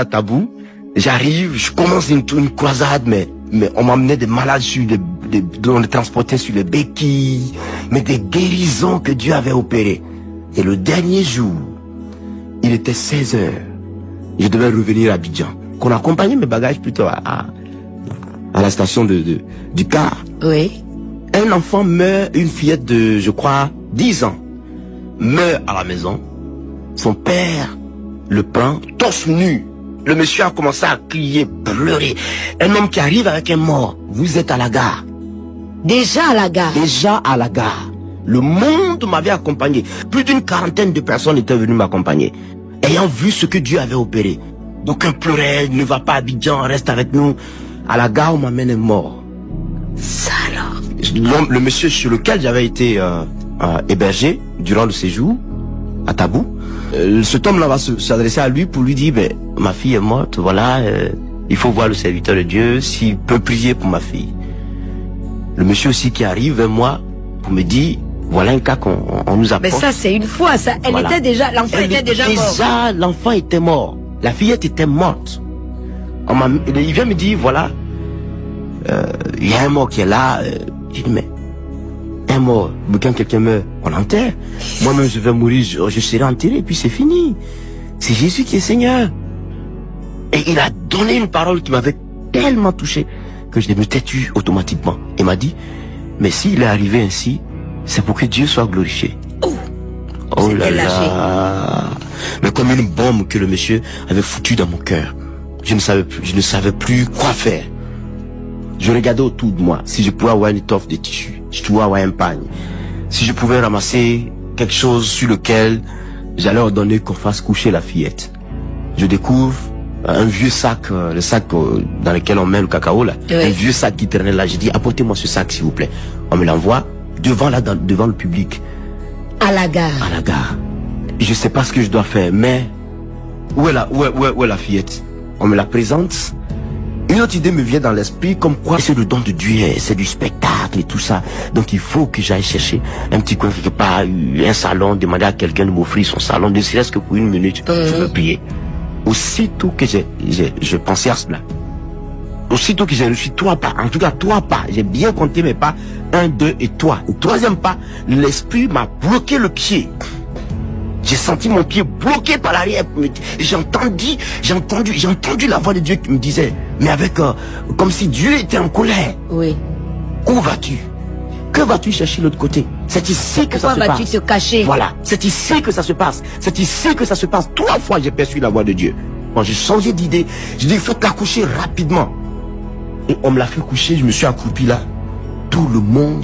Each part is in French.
à Tabou, j'arrive, je commence une croisade, mais on m'emmenait des malades on les transportait sur les béquilles, mais des guérisons que Dieu avait opérées. Et le dernier jour, il était 16 heures. Je devais revenir à Abidjan. Qu'on accompagnait mes bagages plutôt à la station du car. Oui. Un enfant meurt, une fillette de, je crois, 10 ans, meurt à la maison. Son père le prend, torse nu. Le monsieur a commencé à crier, pleurer. Un homme qui arrive avec un mort. Vous êtes à la gare. Déjà à la gare. Déjà à la gare. Le monde m'avait accompagné. Plus d'une quarantaine de personnes étaient venues m'accompagner, ayant vu ce que Dieu avait opéré. Donc un pleurait, ne va pas à Abidjan, reste avec nous. À la gare, on m'amène un mort. Ça alors. Le monsieur sur lequel j'avais été hébergé durant le séjour, à Tabou, cet homme-là va s'adresser à lui pour lui dire, ben, ma fille est morte, voilà, il faut voir le serviteur de Dieu, s'il peut prier pour ma fille. Le monsieur aussi qui arrive vers moi pour me dire, voilà un cas qu'on nous apporte. Mais ça, c'est une fois, ça. Elle voilà. était déjà, l'enfant était déjà mort. Déjà, l'enfant était mort. La fillette était morte. Il vient me dire, voilà, il y a un mort qui est là. J'ai dit, mais un mort, quand quelqu'un meurt, on enterre. Moi-même, je vais mourir, je serai enterré, et puis c'est fini. C'est Jésus qui est Seigneur. Et il a donné une parole qui m'avait tellement touché que je me têtu automatiquement. Il m'a dit, mais s'il est arrivé ainsi, c'est pour que Dieu soit glorifié. Oh là là. Mais comme une bombe que le monsieur avait foutu dans mon cœur. Je ne savais plus quoi faire. Je regardais autour de moi. Si je pouvais avoir une étoffe de tissu, si je pouvais avoir un pagne, si je pouvais ramasser quelque chose sur lequel j'allais ordonner qu'on fasse coucher la fillette. Je découvre un vieux sac, le sac dans lequel on met le cacao là, oui. Un vieux sac qui traînait là. J'ai dit, apportez-moi ce sac s'il vous plaît. On me l'envoie devant le public. À la gare. À la gare. Je sais pas ce que je dois faire, mais où est la fillette? On me la présente. Une autre idée me vient dans l'esprit, comme quoi c'est le don de Dieu, c'est du spectacle et tout ça. Donc il faut que j'aille chercher un petit coin quelque part, un salon, demander à quelqu'un de m'offrir son salon, ne serait-ce que pour une minute, je veux prier. Aussitôt que je pensais à cela, aussitôt que j'ai reçu 3 pas, en tout cas 3 pas, j'ai bien compté mes pas, 1, 2 et 3. Au 3e pas, l'esprit m'a bloqué le pied. J'ai senti mon pied bloqué par l'arrière. J'ai entendu la voix de Dieu qui me disait, mais avec, comme si Dieu était en colère. Oui. Où vas-tu? Que vas-tu chercher de l'autre côté? C'est ici que ça se passe. Pourquoi vas-tu te cacher? Voilà. C'est ici que ça se passe. C'est ici que ça se passe. 3 fois j'ai perçu la voix de Dieu. Bon, j'ai changé d'idée. J'ai dit, il faut la coucher rapidement. Et on me l'a fait coucher, je me suis accroupi là. Tout le monde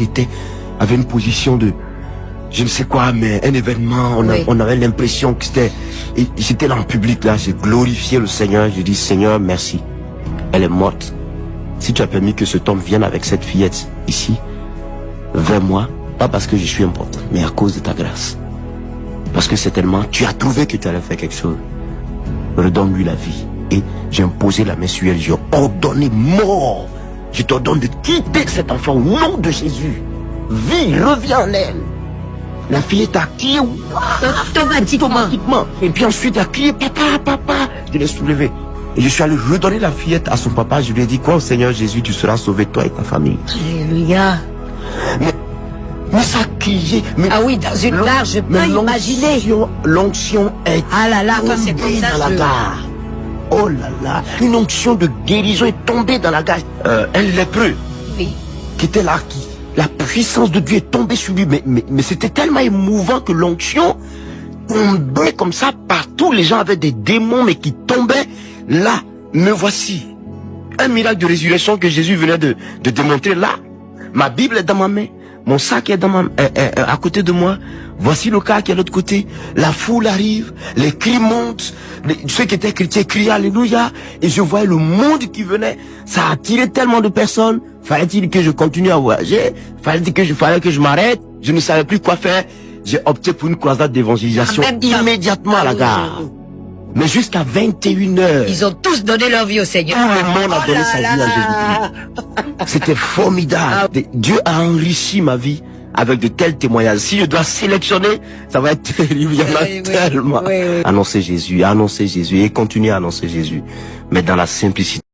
avait une position de, je ne sais quoi, mais un événement, on avait l'impression que j'étais là en public là, j'ai glorifié le Seigneur, j'ai dit, Seigneur, merci. Elle est morte. Si tu as permis que cet homme vienne avec cette fillette ici, vers moi, pas parce que je suis important, mais à cause de ta grâce. Parce que certainement, tu as trouvé que tu allais faire quelque chose. Redonne-lui la vie. Et j'ai imposé la main sur elle, j'ai ordonné mort. Je t'ordonne de quitter cet enfant au nom de Jésus. Vie, reviens en elle. La fillette a crié automatiquement. Et puis ensuite elle a crié, papa. Je l'ai soulevé. Et je suis allé redonner la fillette à son papa. Je lui ai dit, quoi, Seigneur Jésus, tu seras sauvé, toi et ta famille. Alléluia. Mais ça a crié. Ah oui, dans une gare, je peux imaginer. L'onction est c'est comme ça dans la gare. Oh là là, une onction de guérison est tombée dans la gare. Un lépreux qui était là, la puissance de Dieu est tombée sur lui. Mais c'était tellement émouvant que l'onction tombait comme ça partout. Les gens avaient des démons mais qui tombaient. Là, me voici. Un miracle de résurrection que Jésus venait de démontrer là. Ma Bible est dans ma main. Mon sac est à côté de moi. Voici le cas qui est de l'autre côté. La foule arrive, les cris montent. Ceux qui étaient chrétiens crient Alléluia. Et je voyais le monde qui venait. Ça a attiré tellement de personnes. Fallait-il que je continue à voyager? Fallait que je m'arrête? Je ne savais plus quoi faire. J'ai opté pour une croisade d'évangélisation immédiatement à la gare. Mais jusqu'à 21h. Ils ont tous donné leur vie au Seigneur. Tout le monde a donné sa vie à Jésus-Christ. C'était formidable. Dieu a enrichi ma vie avec de tels témoignages. Si je dois sélectionner, ça va être, il y en a Oui, tellement. oui, oui. Annoncer Jésus et continuer à annoncer Jésus, mais dans la simplicité.